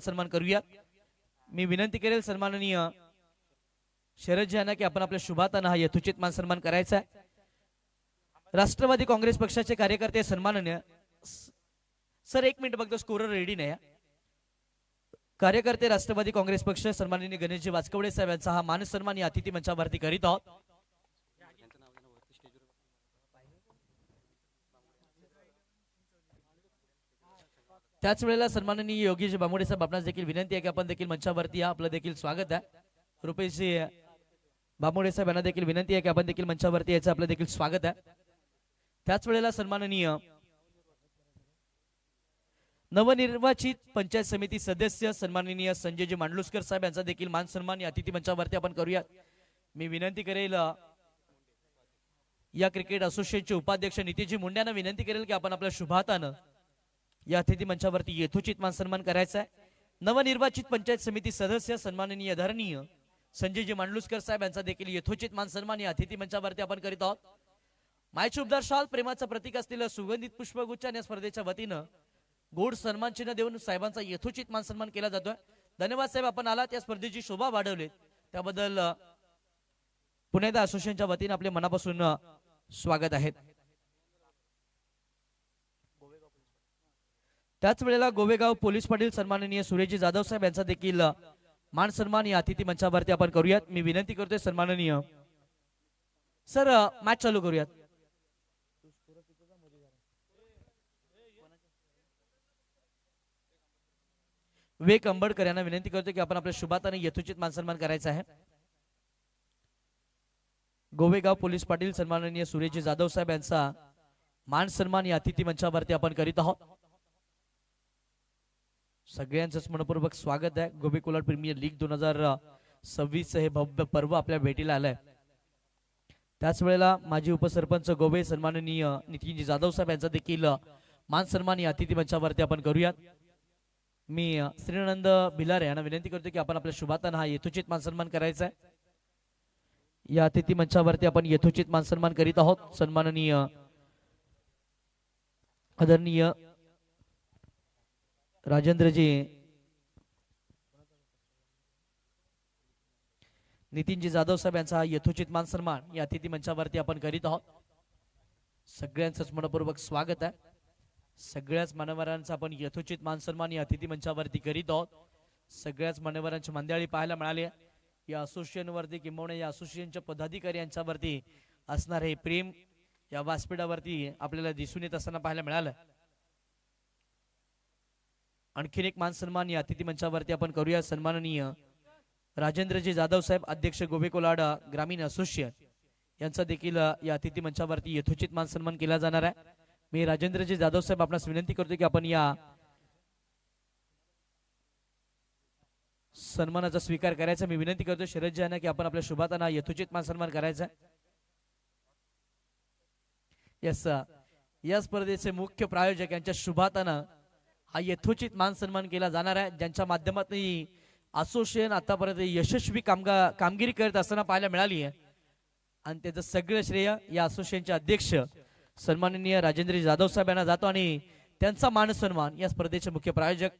सन्मान करूया। मी विनंती करेल सन्माननीय शरद यांना की आपण आपल्या शुभाताना हा यथोचित मान सन्मान करायचा आहे। राष्ट्रवादी काँग्रेस पक्षाचे कार्यकर्ते सन्माननीय सर, एक मिनिट बघतो, स्कोरर रेडी नाही। कार्यकर्ते राष्ट्रवादी काँग्रेस पक्ष सन्माननीय गणेशजी वाचकवडे साहेब यांचा हा मान सन्मान या अतिथी मंचावरती करीत आहोत। त्याच वेळेला सन्माननीय योगीजी बांबोडे साहेब आपणास देखील विनंती आहे की आपण देखील मंचावरती या, आपलं देखील स्वागत आहे। रुपेशजी बांबोडे साहेब यांना देखील विनंती आहे की आपण देखील मंचावरती यायचं, आपलं देखील स्वागत आहे। त्याच वेळेला सन्माननीय नवनिर्वाचित पंचायत समिती सदस्य सन्माननीय संजयजी मांडलुसकर साहेब यांचा देखील मान सन्मान या अतिथी मंचावरती आपण करूया। मी विनंती करेल या क्रिकेट असोसिएशनचे उपाध्यक्ष नितीनजी मुंडे यांना विनंती करेल की आपण आपल्या शुभातानं या अतिथी मंचावरती यथोचित मान सन्मान करायचा आहे। नवनिर्वाचित पंचायत समिती सदस्य सन्माननीय आदरणीय संजयजी मांडलुसकर साहेब यांचा देखील यथोचित मान सन्मान या अतिथी मंचावरती आपण करीत आहोत। मायची उपदार शाल प्रेमाचं प्रतीक असलेलं सुगंधित पुष्पगुच्छ या स्पर्धेच्या वतीनं गोड सन्मान चिन्ह देऊन साहेबांचा यथोचित मान सन्मान केला जातोय। धन्यवाद साहेब, आपण आलात, या स्पर्धेची शोभा वाढवली त्याबद्दल पुणेदा असोसिएशनच्या वतीने आपले मनापासून स्वागत आहे। त्याच वेळेला गोवेगाव पोलीस पाटील सन्माननीय सुरेशजी जाधव साहेब यांचा देखील मान सन्मान या अतिथी मंचावरती आपण करूयात। मी विनंती करतोय सन्माननीय सर, मॅच चालू करूयात। विवेक अंबडकर यांना विनंती करतो की आपण आपल्या शुभाताने यथोचित मान सन्मान करायचा आहे। गोवेगाव पोलीस पाटील सन्माननीय सुरेशजी जाधव साहेब यांचा मान सन्मान या अतिथी मंचावरती आपण करीत आहोत। सगळ्यांचं मनपूर्वक स्वागत आहे। गोबी कोलाड प्रीमियर लीग 2026 हे भव्य पर्व आपल्या भेटीला आलंय। त्याच वेळेला माजी उपसरपंच गोबे सन्माननीय नितीनजी जाधव साहेब यांचा देखील मान सन्मान या अतिथी मंचावरती आपण करूयात। मी श्रीनंद भिलारे यांना विनंती करतो की आपण आपल्या शुभाताना हा यथोचित मान सन्मान करायचा आहे। या अतिथी मंचावरती आपण यथोचित मान सन्मान करीत आहोत। सन्माननीय आदरणीय राजेंद्रजी नितीनजी जाधव साहेब यांचा हा यथोचित मान सन्मान या अतिथी मंचावरती आपण करीत आहोत। सगळ्यांचंच मनपूर्वक स्वागत आहे। सगळ्याच मान्यवरांचा आपण यथोचित मान सन्मान या अतिथी मंचावरती करीत आहोत। सगळ्याच मान्यवरांची मंडळी पाहायला मिळाली या असोसिएशन वरती, किंवा या असोसिएशनच्या पदाधिकारी यांच्यावरती असणारे प्रेम या व्यासपीठावरती आपल्याला दिसून येत असताना पाहायला मिळालं। आणखीन एक मान सन्मान या अतिथी मंचावरती आपण करूया। सन्माननीय राजेंद्रजी जाधव साहेब अध्यक्ष गोबे कोलाड ग्रामीण असोसिएशन यांचा देखील या अतिथी मंचावरती यथोचित मान सन्मान केला जाणार आहे। मी राजेंद्रजी जाधव साहेब आपणास विनंती करतो की आपण या सन्मानाचा स्वीकार करायचा। मी विनंती करतो शरद यांना की आपण आपल्या शुभाताना यथोचित मान सन्मान करायचा। यस, या स्पर्धेचे मुख्य प्रायोजक यांच्या शुभाताना हा यथोचित मान सन्मान केला जाणार आहे, ज्यांच्या माध्यमातून असोसिएशन आतापर्यंत यशस्वी कामगिरी करत असताना पाहायला मिळाली आहे। आणि त्याचं सगळं श्रेय या असोसिएशनचे अध्यक्ष सन्माननीय राजेंद्र जाधव साहेब यांना जातो आणि त्यांचा मान सन्मान या स्पर्धेचे मुख्य प्रायोजक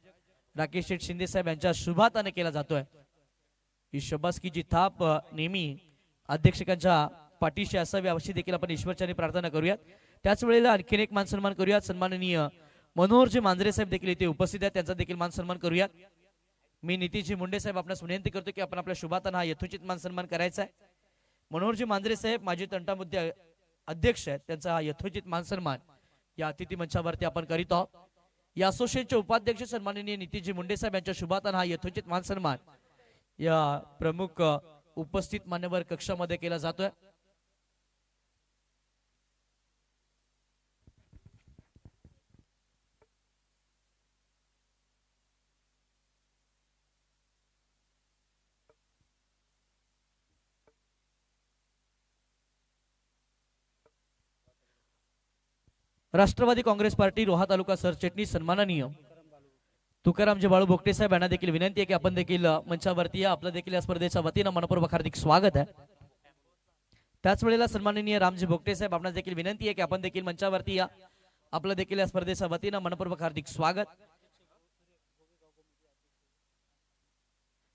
राकेश शेठ शिंदे साहेब यांच्या शुभाताने केला जातोय। ही शबासकीची थाप नेहमी अध्यक्षकांच्या पाठीशी असावी अशी देखील आपण ईश्वरचरणी प्रार्थना करूयात। त्याच वेळेला आणखीन एक मान सन्मान करूयात। सन्माननीय मनोहरजी मांजरे साहेब देखील इथे उपस्थित आहेत, त्यांचा देखील मान सन्मान करूयात। मी नितीनजी मुंडे साहेब आपणास विनंती करतो की आपण आपल्या शुभाताना हा यथोचित मान सन्मान करायचा आहे। मनोहरजी मांजरे साहेब माजी तंटा मुद्दे अध्यक्ष आहेत, त्यांचा हा यथोचित मान सन्मान या अतिथी मंचावरती आपण करीत आहोत। या असोसिएशनचे उपाध्यक्ष सन्माननीय नितीनजी मुंडे साहेब यांच्या शुभाताना हा यथोचित मान सन्मान या प्रमुख उपस्थित मान्यवर कक्षामध्ये केला जातोय। राष्ट्रवादी काँग्रेस पार्टी रोहा तालुका सरचिटणीस सन्माननीय तुकारामजी बाळू भोगटे साहेब यांना देखील विनंती आहे की आपण देखील मंचावरती या, आपलं देखील या स्पर्धेच्या वतीनं मनपूर्वक हार्दिक स्वागत आहे। त्याच वेळेला सन्माननीय रामजी भोगटे साहेब आपणास देखील विनंती आहे की आपण देखील मंचावरती या, आपलं देखील या स्पर्धेच्या वतीनं मनपूर्वक हार्दिक स्वागत।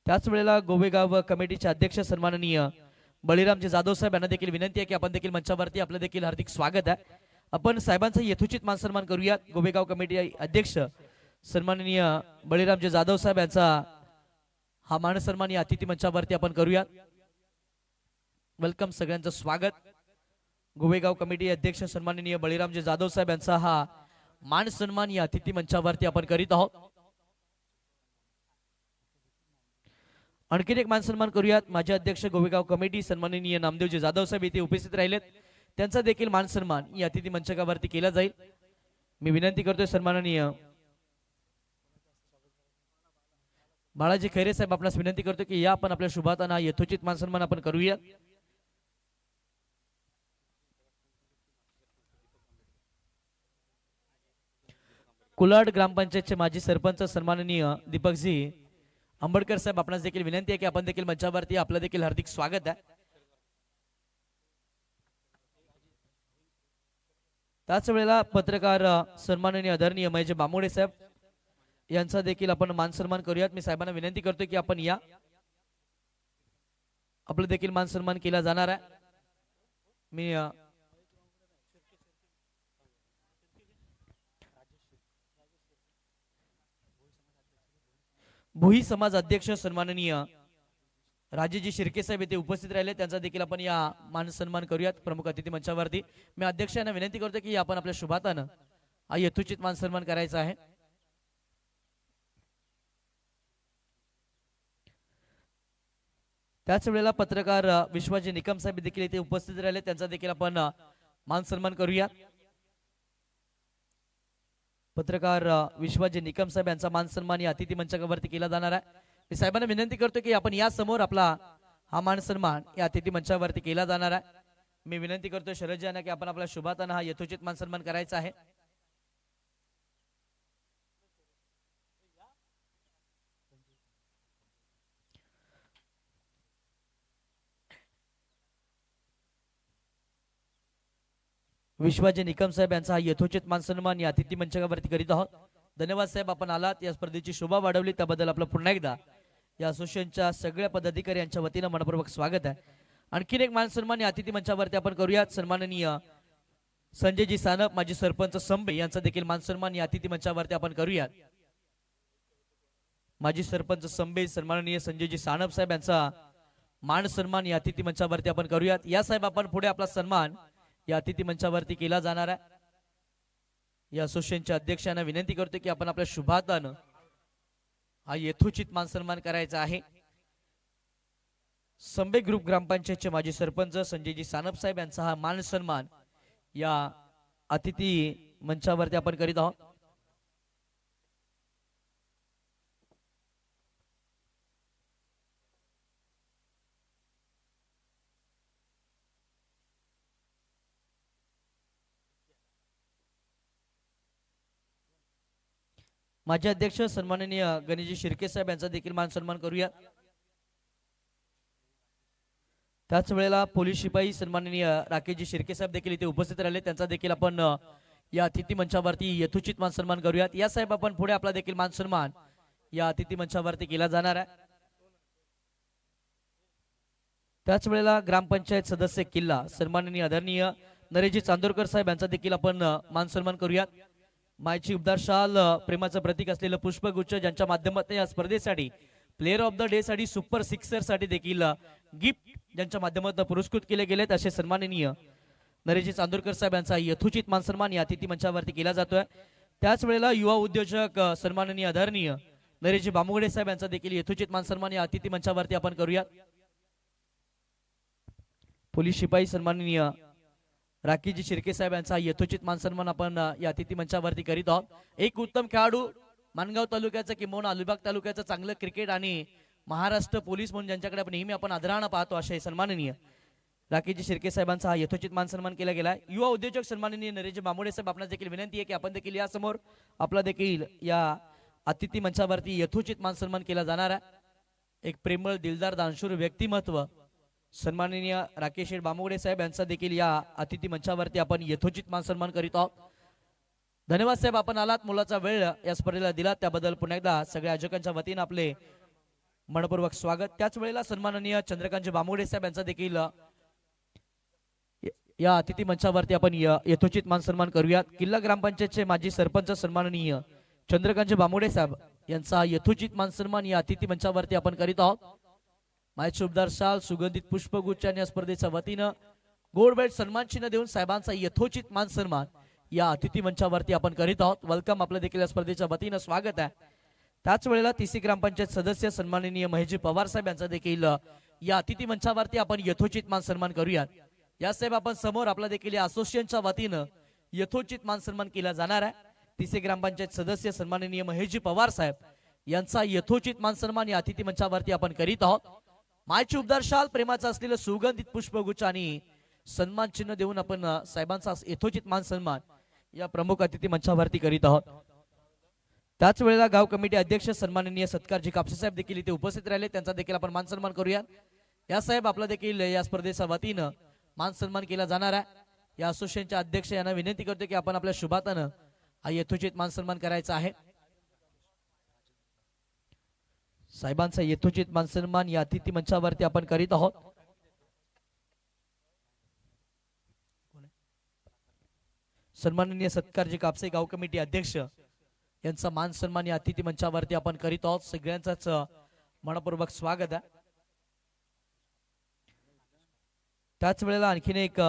त्याच वेळेला गोवेगाव कमिटीचे अध्यक्ष सन्माननीय बळीरामजी जाधव साहेब यांना देखील विनंती आहे की आपण देखील मंचावरती आपलं देखील हार्दिक स्वागत आहे. आपण साहेबांचा यथोचित मान सन्मान करूयात. गोवेगाव कमिटी अध्यक्ष सन्माननीय बळीरामजी जाधव साहेब यांचा हा मान सन्मान या अतिथी मंचावरती आपण करूयात. वेलकम, सगळ्यांचं स्वागत. गोवेगाव कमिटी अध्यक्ष सन्माननीय बळीरामजी जाधव साहेब यांचा हा मान सन्मान या अतिथी मंचावरती आपण करीत आहोत. आणखीन एक मान सन्मान करूयात. माजी अध्यक्ष गोवेगाव कमिटी सन्माननीय नामदेवजी जाधव साहेब इथे उपस्थित राहिलेत. त्यांचा देखील मान सन्मान या अतिथी मंचावरती केला जाईल. मी विनंती करतोय सन्माननीय बाळाजी खैरे साहेब आपणास विनंती करतो की या आपण आपल्या शुभाताना यथोचित मान सन्मान आपण करूया. कुलाड ग्रामपंचायतचे माजी सरपंच सन्माननीय दीपकजी आंबेडकर साहेब आपणास देखील विनंती आहे की आपण देखील मंचावरती आपलं देखील हार्दिक स्वागत आहे. त्याच वेळेला पत्रकार सन्माननीय आदरणीय महेश बामोडे साहेब यांचा देखील आपण मान सन्मान करूयात. मी साहेबांना विनंती करतो की आपण या आपलं देखील मान सन्मान केला जाणार आहे. मी भोई समाज अध्यक्ष सन्माननीय राजेजी शिर्के साहेब येथे उपस्थित राहिले. त्यांचा देखील आपण या मान सन्मान करूयात प्रमुख अतिथी मंचावरती. मी अध्यक्षांना विनंती करतो की आपण आपल्या शुभातानं हा यथोचित मान सन्मान करायचा आहे. त्याच वेळेला पत्रकार विश्वाजी निकम साहेब देखील येथे उपस्थित राहिले. त्यांचा देखील आपण मान सन्मान करूया. पत्रकार विश्वाजी निकम साहेब यांचा मान सन्मान या अतिथी मंचावरती केला जाणार आहे. मी साहेबांना विनंती करतो की आपण या समोर आपला हा मान सन्मान या अतिथी मंचावरती केला जाणार आहे. मी विनंती करतो शरद यांना की आपण आपल्या शुभाताना हा यथोचित मान सन्मान करायचा आहे. विश्वाजी निकम साहेब यांचा हा यथोचित मान सन्मान या अतिथी मंचावरती करीत आहोत. धन्यवाद साहेब, आपण आलात, या स्पर्धेची शोभा वाढवली त्याबद्दल आपलं पुन्हा एकदा या असोसिएशनच्या सगळ्या पदाधिकारी यांच्या वतीनं मनपूर्वक स्वागत आहे. आणखीन एक मान सन्मान या अतिथी मंचावरती आपण करूयात. सन्माननीय संजयजी सानप माजी सरपंच संबे यांचा देखील मान सन्मान या अतिथी मंचावरती आपण करूयात. माजी सरपंच संबे सन्माननीय संजयजी सानप साहेब यांचा मान सन्मान या अतिथी मंचावरती आपण करूयात. या साहेब आपण पुढे आपला सन्मान या अतिथी मंचावरती केला जाणार आहे. या असोसिएशनच्या अध्यक्षांना विनंती करतो की आपण आपल्या शुभातानं हा यथोचित मान सन्मान करायचा आहे. संबे ग्रुप ग्रामपंचायतचे माजी सरपंच संजयजी सानप साहेब यांचा हा मान सन्मान या अतिथी मंचावरती आपण करीत आहोत. माजी अध्यक्ष सन्माननीय गणेशजी शिर्के साहेब यांचा देखील मान सन्मान करूया. त्याच वेळेला पोलीस शिपाई सन्माननीय राकेशजी शिर्के साहेब देखील इथे उपस्थित राहिले. त्यांचा देखील आपण या अतिथी मंचावरती यथोचित मान सन्मान करूयात. या साहेब आपण पुढे आपला देखील मान सन्मान या अतिथी मंचावरती केला जाणार आहे. त्याच वेळेला ग्रामपंचायत सदस्य किल्ला सन्माननीय आदरणीय नरेशजी चांदोरकर साहेब यांचा देखील आपण मान सन्मान करूयात. मायची उबदार शाल प्रेमाचं प्रतीक असलेलं पुष्पगुच्छ ज्यांच्या माध्यमातून या स्पर्धेसाठी प्लेअर ऑफ द डे साठी सुपर सिक्सर साठी देखील गिफ्ट ज्यांच्या माध्यमातून पुरस्कृत केले गेलेत असे सन्माननीय नरेशजी चांदोरकर साहेब यांचा यथोचित मान सन्मान या अतिथी मंचावरती केला जातोय. त्याच वेळेला युवा उद्योजक सन्माननीय आदरणीय नरेशजी बामुगडे साहेब यांचा देखील यथोचित मान सन्मान या अतिथी मंचावरती आपण करूयात. पोलीस शिपाई सन्माननीय राकेशजी शिर्के साहेब यांचा यथोचित मान सन्मान आपण या अतिथी मंचावरती करीत आहोत. एक उत्तम खेळाडू मानगाव तालुक्याचं किंवा अलिबाग तालुक्याचं चांगलं क्रिकेट आणि महाराष्ट्र पोलीस म्हणून ज्यांच्याकडे आपण नेहमी आपण आदरानं पाहतो असे सन्माननीय राकेशजी शिर्के साहेबांचा हा यथोचित मान सन्मान केला गेला. युवा उद्योजक सन्माननीय नरेशजी बामोडे साहेब आपणास देखील विनंती आहे की आपण देखील या समोर आपला देखील या अतिथी मंचावरती यथोचित मान सन्मान केला जाणार आहे. एक प्रेमळ दिलदार दानशूर व्यक्तिमत्व सन्माननीय राकेश बामोगडे साहेब यांचा देखील या अतिथी मंचावरती आपण यथोचित मान सन्मान करीत आहोत. धन्यवाद साहेब, आपण आलात, मुलाचा वेळ या स्पर्धेला दिला त्याबद्दल पुन्हा एकदा सगळ्या आयोजकांच्या वतीने आपले मनपूर्वक स्वागत। त्याच वेळेला सन्माननीय चंद्रकांत बांबोडे साहेब यांचा देखील या अतिथी मंचावरती आपण यथोचित मान सन्मान करूयात। किल्ला ग्रामपंचायतचे माजी सरपंच सन्माननीय चंद्रकांत बांबोडे साहेब यांचा यथोचित मान सन्मान या अतिथी मंचावरती आपण करीत आहोत। माहिती शुभदार शाल सुगंधित पुष्पगुच्छ या स्पर्धेच्या वतीनं गोल्ड बेल्ट सन्मान चिन्ह देऊन साहेबांचा यथोचित मान सन्मान या अतिथी मंचावरती आपण करीत आहोत। वेलकम, आपलं देखील या स्पर्धेच्या वतीनं स्वागत आहे। त्याच वेळेला तिसी ग्रामपंचायत सदस्य सन्माननीय महेशजी पवार साहेब यांचा देखील या अतिथी मंचावरती आपण यथोचित मान सन्मान करूयात। या साहेब आपण समोर आपला देखील या असोसिएशनच्या वतीनं यथोचित मान सन्मान केला जाणार आहे। तिसी ग्रामपंचायत सदस्य सन्माननीय महेशजी पवार साहेब यांचा यथोचित मान सन्मान या अतिथी मंचावरती आपण करीत आहोत। मायची उबदार शाल प्रेमाचा असलेलं सुगंधित पुष्पगुच्छ आणि सन्मान चिन्ह देऊन आपण साहेबांचा यथोचित मान सन्मान या प्रमुख अतिथी मंचावरती करीत आहोत। त्याच वेळेला गाव कमिटी अध्यक्ष सन्माननीय सत्कारजी कापसे साहेब देखील इथे उपस्थित राहिले, त्यांचा देखील आपण मान सन्मान करूया। या साहेब आपला देखील या स्पर्धेच्या वतीनं मान सन्मान केला जाणार आहे। या असोसिएशनच्या अध्यक्ष यांना विनंती करतो की आपण आपल्या शुभातानं हा यथोचित मान सन्मान करायचा आहे। साहेबांचा यथोचित मान सन्मान या अतिथी मंचावरती आपण करीत आहोत। सन्माननीय सत्कारजी कापसे गाव कमिटी अध्यक्ष यांचा मान सन्मान या अतिथी मंचावरती आपण करीत आहोत। सगळ्यांचाच मनपूर्वक स्वागत आहे। त्याच वेळेला आणखीन एक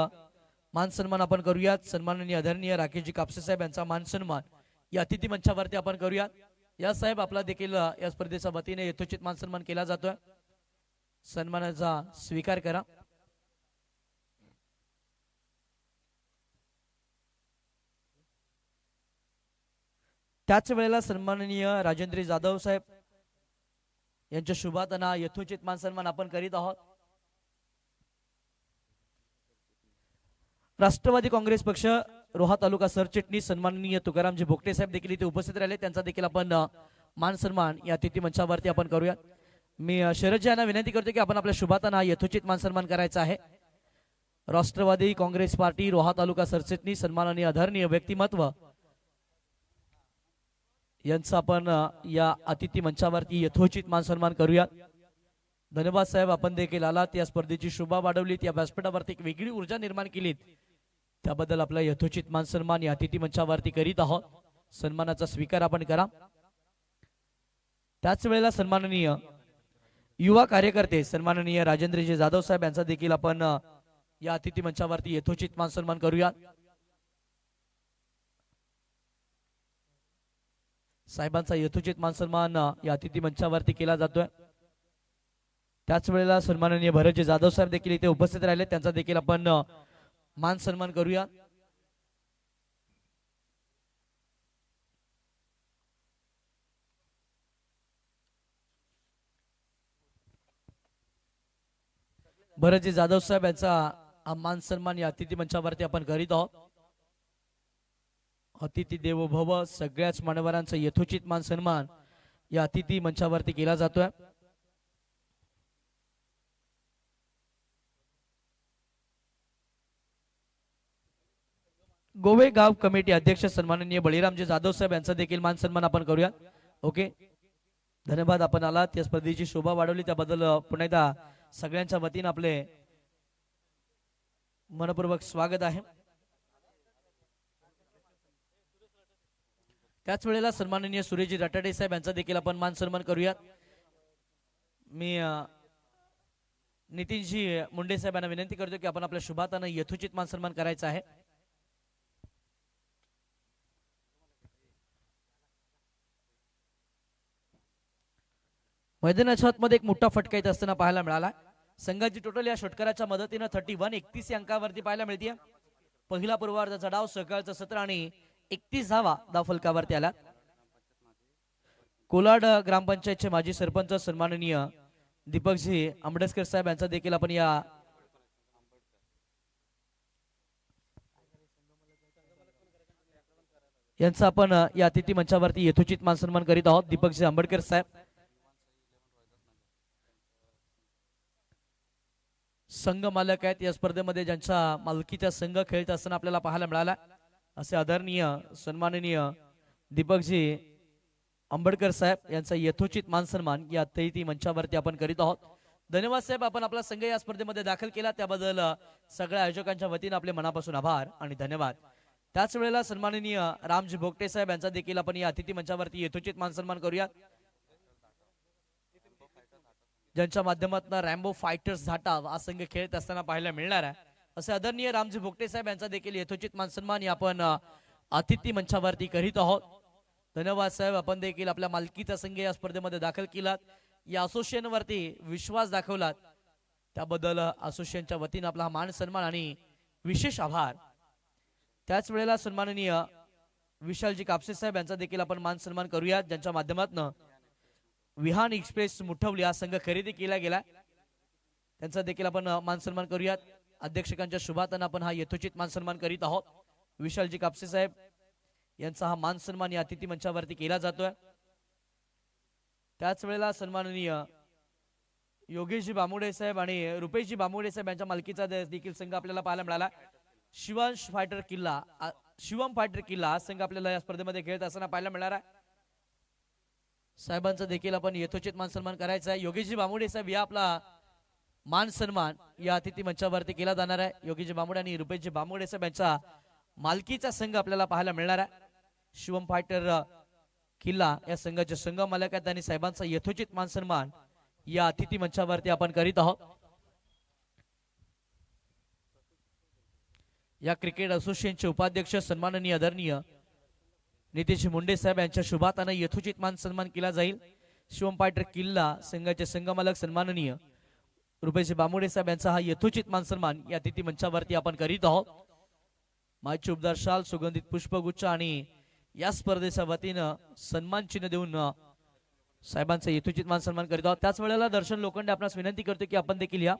मान सन्मान आपण करूयात। सन्माननीय आदरणीय राकेशजी कापसे साहेब यांचा मान सन्मान या अतिथी मंचावरती आपण करूयात। या साहेब आपला देखील या स्पर्धेच्या वतीने यथोचित मान सन्मान केला जातोय, सन्मानाचा स्वीकार करा। त्याच वेळेला सन्माननीय राजेंद्र जाधव साहेब यांच्या शुभातना यथोचित मान सन्मान आपण करीत आहोत। राष्ट्रवादी काँग्रेस पक्ष रोहा तालुका सरचिटणीस सन्माननीय तुकारामजी भोगटे साहेब देखील इथे उपस्थित राहिले, त्यांचा देखील आपण मान सन्मान या अतिथी मंचावरती आपण करूया। मी शरदजी यांना विनंती करतो की आपण आपल्या शुभातना यथोचित मान सन्मान करायचा आहे। राष्ट्रवादी काँग्रेस पार्टी रोहा तालुका सरचिटणीस सन्माननीय आदरणीय व्यक्तिमत्व यांचा आपण या अतिथी मंचावरती यथोचित मान सन्मान करूया। धन्यवाद साहेब, आपण देखील आलात, या स्पर्धेची शोभा वाढवलीत, या व्यासपीठावरती एक वेगळी ऊर्जा निर्माण केलीत, त्याबद्दल आपला यथोचित मान सन्मान या अतिथी मंचावरती करीत आहोत। सन्मानाचा स्वीकार आपण करा। त्याच वेळेला सन्माननीय युवा कार्यकर्ते सन्माननीय राजेंद्रजी जाधव साहेब यांचा देखील आपण या अतिथी मंचावरती यथोचित मान सन्मान करूया। साहेबांचा यथोचित मान सन्मान या अतिथी मंचावरती केला जातोय। त्याच वेळेला सन्माननीय भरतजी जाधव साहेब देखील इथे उपस्थित राहिले, त्यांचा देखील आपण मान सन्मान करूया। भरतजी जाधव साहेब यांचा मान सन्मान या अतिथी मंचावरती आपण करीत आहोत। अतिथी देवो भव, सगळ्याच मान्यवरांचा यथोचित मान सन्मान या अतिथी मंचावरती केला जातोय। गोवे गाव कमिटी अध्यक्ष सन्माननीय बळीरामजी जाधव साहेब यांचा देखील मान सन्मान आपण करूया। ओके, धन्यवाद, आपण आलात, या स्पर्धेची शोभा वाढवली त्याबद्दल पुन्हा एकदा सगळ्यांच्या वतीने आपले मनपूर्वक स्वागत आहे। त्याच वेळेला सन्माननीय सुरेशजी रटाडे साहेब यांचा देखील आपण मान सन्मान करूयात। मी नितीनजी मुंडे साहेबांना विनंती करतो की आपण आपल्या शुभातानं यथोचित मान सन्मान करायचा आहे। मैदानाच्या आतमध्ये एक मोठा फटका येत असताना पाहायला मिळाला। संघाची टोटल या षटकाराच्या मदतीने 31 या अंकावरती पाहायला मिळते। पहिला पूर्वार्धाचा डाव सकाळचा 17 आणि 31 धाव फलकावरती आला। कोलाड ग्रामपंचायतचे माजी सरपंच सन्माननीय दीपकजी आंबेडकर साहेब यांचा देखील आपण यांचा आपण या अतिथी मंचावरती यथोचित मान सन्मान करीत आहोत। दीपकजी आंबेडकर साहेब संघ मालक आहेत, या स्पर्धेमध्ये ज्यांच्या मालकीचा संघ खेळत असताना आपल्याला पाहायला मिळाला। असे आदरणीय सन्माननीय दीपकजी आंबेडकर साहेब यांचा यथोचित मान सन्मान या अतिथी मंचावरती आपण करीत आहोत. धन्यवाद साहेब, आपण आपला संघ या स्पर्धेमध्ये दाखल केला त्याबद्दल सगळ्या आयोजकांच्या वतीने आपले मनापासून आभार आणि धन्यवाद. त्याच वेळेला सन्माननीय रामजी भोगटे साहेब यांचा देखील आपण या अतिथी मंचावरती यथोचित मान सन्मान करूया, ज्यांच्या माध्यमातून रॅम्बो फायटर्स झाटा हा संघ खेळत असताना पाहायला मिळणार आहे. असे आदरणीय रामजी भोगटे साहेब यांचा देखील यथोचित मान सन्मान आपण अतिथी मंचावरती करीत आहोत. धन्यवाद साहेब, आपण देखील आपल्या मालकीचा संघ या स्पर्धेमध्ये दाखल केलात, या असोसिएशन वरती विश्वास दाखवलात त्याबद्दल असोसिएशनच्या वतीने आपला मान सन्मान आणि विशेष आभार. त्याच वेळेला सन्माननीय विशालजी कापसे साहेब यांचा देखील आपण मान सन्मान करूया, ज्यांच्या माध्यमातून विहान एक्सप्रेस मुठवली हा संघ खरेदी केला गेला, त्यांचा देखील आपण मान सन्मान करूयात. अध्यक्षकांच्या शुभातन आपण हा यथोचित मान सन्मान करीत आहोत. विशालजी कापसे साहेब यांचा हा मान सन्मान या अतिथी मंचावरती केला जातोय. त्याच वेळेला सन्माननीय योगेशजी बामुडे साहेब आणि रुपेशजी बामुडे साहेब यांच्या मालकीचा देखील संघ आपल्याला पाहायला मिळाला. शिवम फायटर किल्ला हा संघ आपल्याला या स्पर्धेमध्ये खेळत असताना पाहायला मिळणार आहे. साहेबांचा देखील आपण यथोचित मान सन्मान करायचा आहे. योगेशजी बामुडे साहेब या आपला मान सन्मान या अतिथी मंचावरती केला जाणार आहे. योगेशजी बामुडे आणि रुपेशजी बामुडे साहेब यांचा मालकीचा संघ आपल्याला पाहायला मिळणार आहे. शिवम फायटर किल्ला या संघाचे संघ मालक आहेत आणि साहेबांचा यथोचित मान सन्मान या अतिथी मंचावरती आपण करीत आहोत. या क्रिकेट असोसिएशनचे उपाध्यक्ष सन्माननीय आदरणीय नितीश मुंडे साहेब यांच्या शुभाताने यथोचित मान सन्मान केला जाईल. शिवम फायटर किल्ला संघाचे संघ मालक सन्माननीय रुपेश बामुडे साहेब यांचा हा यथोचित मान सन्मान या अतिथी मंचावरती आपण करीत आहोत. मायची उपदार शाल, सुगंधित पुष्पगुच्छ आणि या स्पर्धेच्या वतीनं सन्मान चिन्ह देऊन साहेबांचा यथोचित मान सन्मान करीत आहोत. त्याच वेळेला दर्शन लोखंडे आपणास विनंती करतो की आपण देखील या.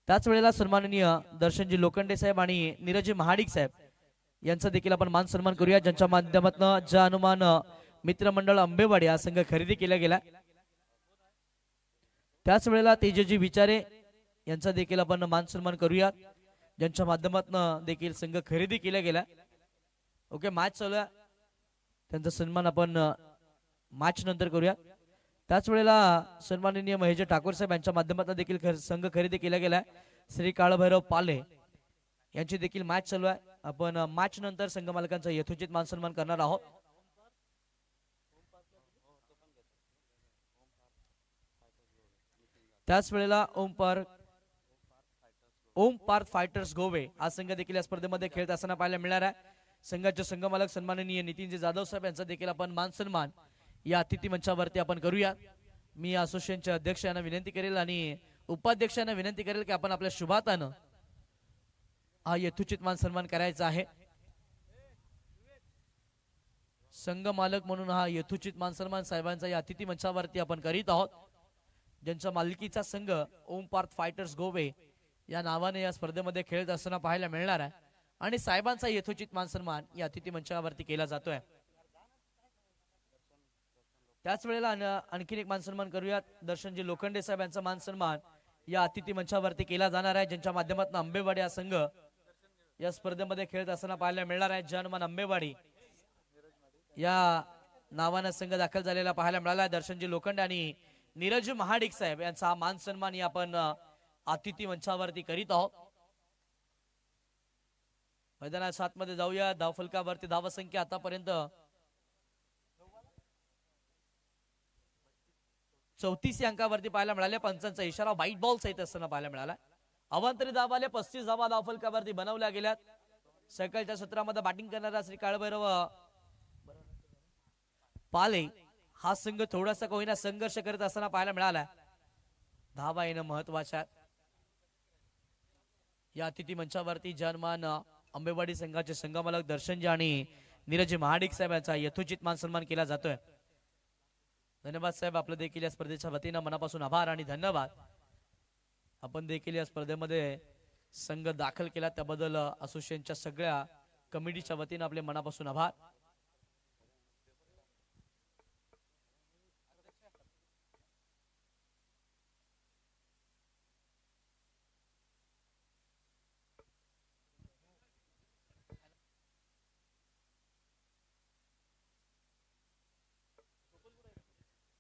त्याच वेळेला सन्माननीय दर्शनजी लोखंडे साहेब आणि नीरजी महाडिक साहेब यांचा देखील आपण मान सन्मान करूया, ज्यांच्या माध्यमातून ज्या हनुमान मित्रमंडळ आंबेवाडी हा संघ खरेदी केला गेला. त्याच वेळेला तेजजी विचारे यांचा देखील आपण मान सन्मान करूया, ज्यांच्या माध्यमातून देखील संघ खरेदी केला गेला. ओके, मॅच चालू आहे, त्यांचा सन्मान आपण मॅच नंतर करूया. त्याच वेळेला सन्माननीय महेश ठाकूर साहेब यांच्या माध्यमातून देखील संघ खरेदी केला गेला. श्री काळभैरव पाले यांची देखील मॅच चालू आहे, आपण मॅच नंतर संघ मालकांचा यथोचित मान सन्मान करणार आहोत. त्याच वेळेला ओम पार्थ फायटर्स गोवे हा संघ देखील या स्पर्धेमध्ये खेळत असताना पाहायला मिळणार आहे. संघाचे संघ मालक सन्माननीय नितीनजी जाधव साहेब यांचा देखील आपण मान सन्मान या अतिथी मंचावरती आपण करूया. मी असोसिएशनचे अध्यक्ष यांना विनंती करेल आणि उपाध्यक्षांना विनंती करेल की आपण आपल्या शुभातानं हा यथोचित मान सन्मान करायचा आहे. संघ मालक म्हणून हा यथोचित मान सन्मान साहेबांचा या अतिथी मंचावरती आपण करीत आहोत, ज्यांच्या मालकीचा संघ ओम पार्थ फायटर्स गोवे या नावाने या स्पर्धेमध्ये खेळत असताना पाहायला मिळणार आहे आणि साहेबांचा यथोचित मान सन्मान या अतिथी मंचावरती केला जातोय. त्याच वेळेला आणखीन एक मान सन्मान करूयात. दर्शनजी लोखंडे साहेब यांचा मान सन्मान या अतिथी मंचावरती केला जाणार आहे, ज्यांच्या माध्यमातून आंबेवाडी हा संघ या स्पर्धेमध्ये खेळत असताना पाहायला मिळणार आहे. जनमान आंबेवाडी या नावाने संघ दाखल झालेला पाहायला मिळाला आहे. दर्शनजी लोखंडे आणि नीरज महाडिक साहेब यांचा मान सन्मान या आपण अतिथी मंचावरती करीत आहोत. मैदानात 7 मध्ये जाऊया. धावफलकावरती धावसंख्या आतापर्यंत 34 अंकावरती पाहायला मिळाले. पंचांचा इशारा व्हाईट बॉल सहित असताना पाहायला मिळाला. अवांतरी धाव आले 35 धावा धावफलकावरती बनवल्या गेल्यात. सकाळच्या सत्रामध्ये बॅटिंग करणारा श्री काळभैरव पाले हा संघ थोडासा होईना संघर्ष करत असताना पाहायला मिळाला. धावा येणं महत्वाच्या. या अतिथी मंचावरती जनमान आंबेवाडी संघाचे संघमालक दर्शनजी आणि नीरजी महाडिक साहेब यांचा यथोचित मान सन्मान केला जातोय. धन्यवाद साहेब, आपलं देखील या स्पर्धेच्या वतीनं मनापासून आभार आणि धन्यवाद. आपण देखील या स्पर्धेमध्ये संघ दाखल केला त्याबद्दल असोसिएशनच्या सगळ्या कमिटीच्या वतीनं आपले मनापासून आभार.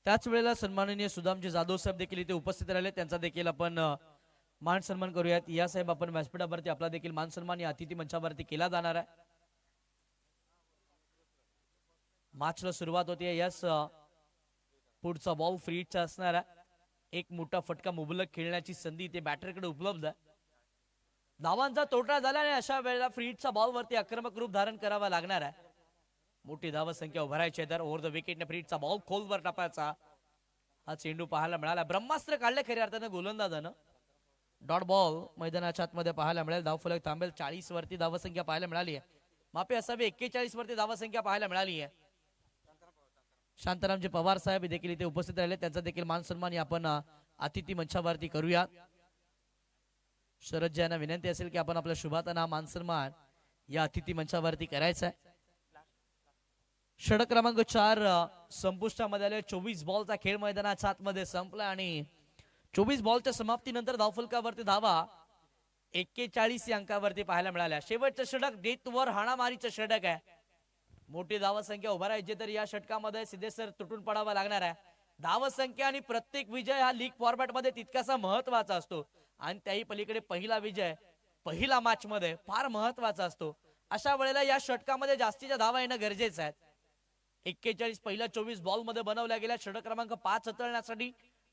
त्याच वेळेला सन्माननीय सुदामजी जाधव साहेब देखील इथे उपस्थित राहिले, त्यांचा देखील आपण मान सन्मान करूयात. या साहेब आपण व्यासपीठावरती आपला देखील मान सन्मान या अतिथी मंचावरती केला जाणार आहे. मॅचला सुरुवात होते. यस, पुढचा बॉल फ्री हिटचा असणार आहे. एक मोठा फटका मुबलक खेळण्याची संधी ते बॅटरकडे उपलब्ध आहे. धावांचा तोटा झाला आणि अशा वेळेला फ्री हिटचा बॉल वरती आक्रमक रूप धारण करावा लागणार आहे. मोठी धाव संख्या उभारायची आहे तर ओव्हर द विकेटने फ्री हिटचा बॉल खोलवर टाकायचा हा चेंडू पाहायला मिळाला. ब्रह्मास्त्र काढले खऱ्या अर्थानं गोलंदाजानं. डॉट बॉल मैदानाच्या आतमध्ये पाहायला मिळेल. धावफलक थांबेल. 40 वरती धावसंख्या पाहायला मिळाली आहे. मापे असावी 41 वरती धावसंख्या पाहायला मिळाली आहे. शांतारामजी पवार साहेब देखील इथे उपस्थित राहिले, त्यांचा देखील मान सन्मान आपण अतिथी मंचावरती करूया. शरद यांना विनंती असेल की आपण आपल्या शुभातना मान सन्मान या अतिथी मंचावरती करायचा आहे. षटक क्रमांक 4 संपुष्टामध्ये आले. 24 बॉलचा खेळ मैदानाच्या आतमध्ये संपला आणि 24 बॉलच्या समाप्तीनंतर धावफलकावरती धावा 41 या अंकावरती पाहायला मिळाल्या. शेवटचं षटक डेथवर हाणामारीचं षटक आहे. मोठी धावसंख्या उभारायची तर या षटकामध्ये सिद्धेसर तुटून पडावा लागणार आहे. धावसंख्या आणि प्रत्येक विजय हा लीग फॉर्मॅट मध्ये तितकासा महत्वाचा असतो आणि त्याही पलीकडे पहिला विजय पहिला मॅच मध्ये फार महत्वाचा असतो. अशा वेळेला या षटकामध्ये जास्तीच्या धावा येणं गरजेचं आहे. 41 पहिल्या 24 बॉल मध्ये बनवल्या गेल्या. षटक क्रमांक 5 हाताळण्यासाठी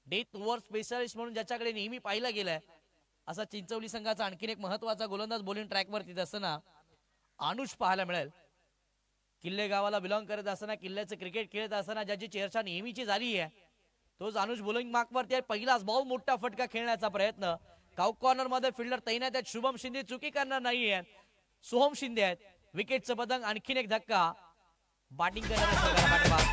डेथ ओव्हर स्पेशलिस्ट म्हणून ज्याच्याकडे नेहमी पाहिलं गेलंय असा चिंचवली संघाचा आणखीन एक महत्वाचा गोलंदाज बॉलिंग ट्रॅकवरती असताना अनुष पाहायला मिळेल. किल्ले गावाला बिलॉंग करत असताना, किल्ल्याचं क्रिकेट खेळत असताना ज्याची चर्चा नेहमीची झाली आहे तोच अनुष बॉलिंग मार्कवरती आहे. पहिलाच बॉल मोठा फटका खेळण्याचा प्रयत्न. काउक कॉर्नर मध्ये फिल्डर तैनात आहेत. शुभम शिंदे चुकी करणार नाहीये. सोहम शिंदे आहेत. विकेटचं पतंग. आणखीन एक धक्का बॅटिंग करण्याचा.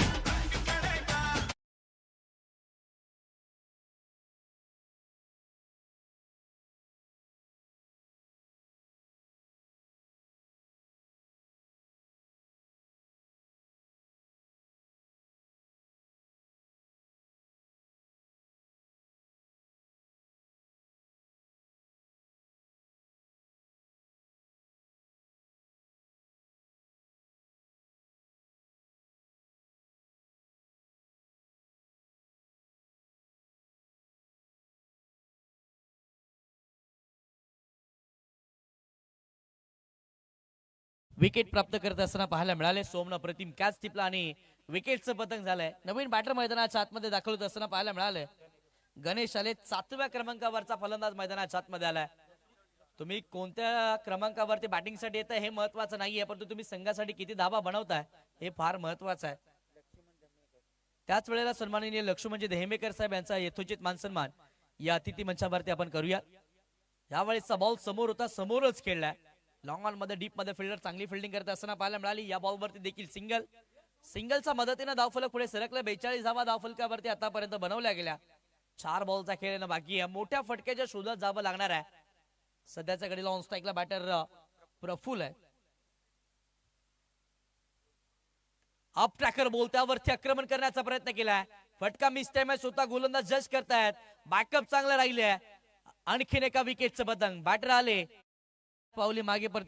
विकेट प्राप्त करत असताना पाहायला मिळाले. सोमनं प्रतिम कॅच टिपला आणि विकेटचं पतंग झालंय. नवीन बॅटर मैदानाच्या आतमध्ये दाखल होत असताना पाहायला मिळाले. गणेश आले 7व्या क्रमांकावरचा फलंदाज मैदानाच्या आतमध्ये आलाय. तुम्ही कोणत्या क्रमांकावरती बॅटिंगसाठी येत हे महत्वाचं नाहीये, परंतु तुम्ही संघासाठी किती धावा बनवताय हे फार महत्वाचं आहे. त्याच वेळेला सन्माननीय लक्ष्मणजी देहेमेकर साहेब यांचा यथोचित मानसन्मान या अतिथी मंचावरती आपण करूया. यावेळेसचा बॉल समोर होता, समोरच खेळलाय. लॉंग ऑन मध्ये डीप मध्ये फिल्डर चांगली फिल्डिंग करत असताना पाहायला मिळाली. या बॉलवरती देखील सिंगलच्या मदतीने धावफलक पुढे सरकले. 42 धावा धावफलकावरती आतापर्यंत बनवल्या गेल्या. 4 बॉलचा खेळ येणं बाकी आहे. मोठ्या फटक्याच्या शोधात जावं लागणार आहे. सध्याच्या घडीला ऑन स्ट्राईकला बॅटर प्रफुल आहे. अप ट्रॅकर बॉल त्यावरती आक्रमण करण्याचा प्रयत्न केलाय. फटका मिस टाइम आहे. स्वतः गोलंदाज जज करतायत. बॅकअप चांगला राहिले. आणखीन एका विकेटचं पतंग. बॅटर आले पावली मागे परत.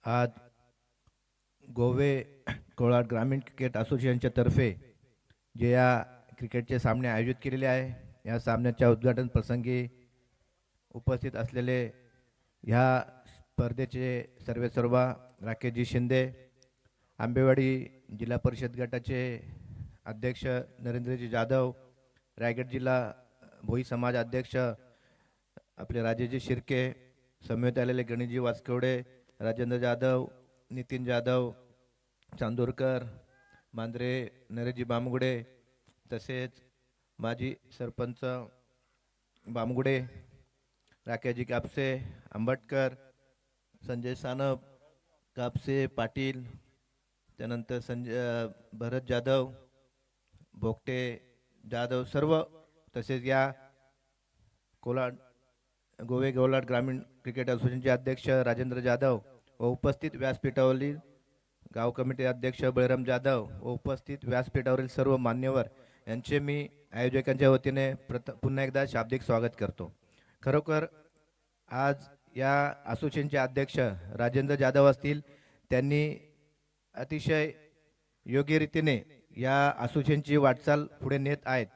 आज गोवे कोलाड ग्रामीण क्रिकेट असोसिएशनच्या तर्फे जे या क्रिकेटचे सामने आयोजित केलेले आहे, या सामन्याच्या उद्घाटन प्रसंगी उपस्थित असलेले ह्या स्पर्धेचे सर्व राकेशजी शिंदे, आंबेवाडी जिल्हा परिषद गटाचे अध्यक्ष नरेंद्रजी जाधव, रायगड जिल्हा भोई समाज अध्यक्ष आपले राजेजी शिर्के, समवेत आलेले गणेशजी वासकवडे, राजेंद्र जाधव, नितीन जाधव, चांदोरकर, मांद्रे, नरेशजी बामगुडे, तसेच माजी सरपंच बामगुडे, राकेशजी कापसे, आंबटकर, संजय सानप, कापसे, पाटील, त्यानंतर भरत जाधव, भोगटे जाधव सर्व, तसेच या गोवे कोलाड ग्रामीण क्रिकेट असोसिएशनचे अध्यक्ष राजेंद्र जाधव व उपस्थित व्यासपीठावरील गाव कमिटी अध्यक्ष बळीराम जाधव व उपस्थित व्यासपीठावरील सर्व मान्यवर यांचे मी आयोजकांच्या वतीने पुन्हा एकदा शाब्दिक स्वागत करतो. खरोखर आज या असोसिएशनचे अध्यक्ष राजेंद्र जाधव असतील, त्यांनी अतिशय योग्य रीतीने या असोसिएशनची वाटचाल पुढे नेत आहेत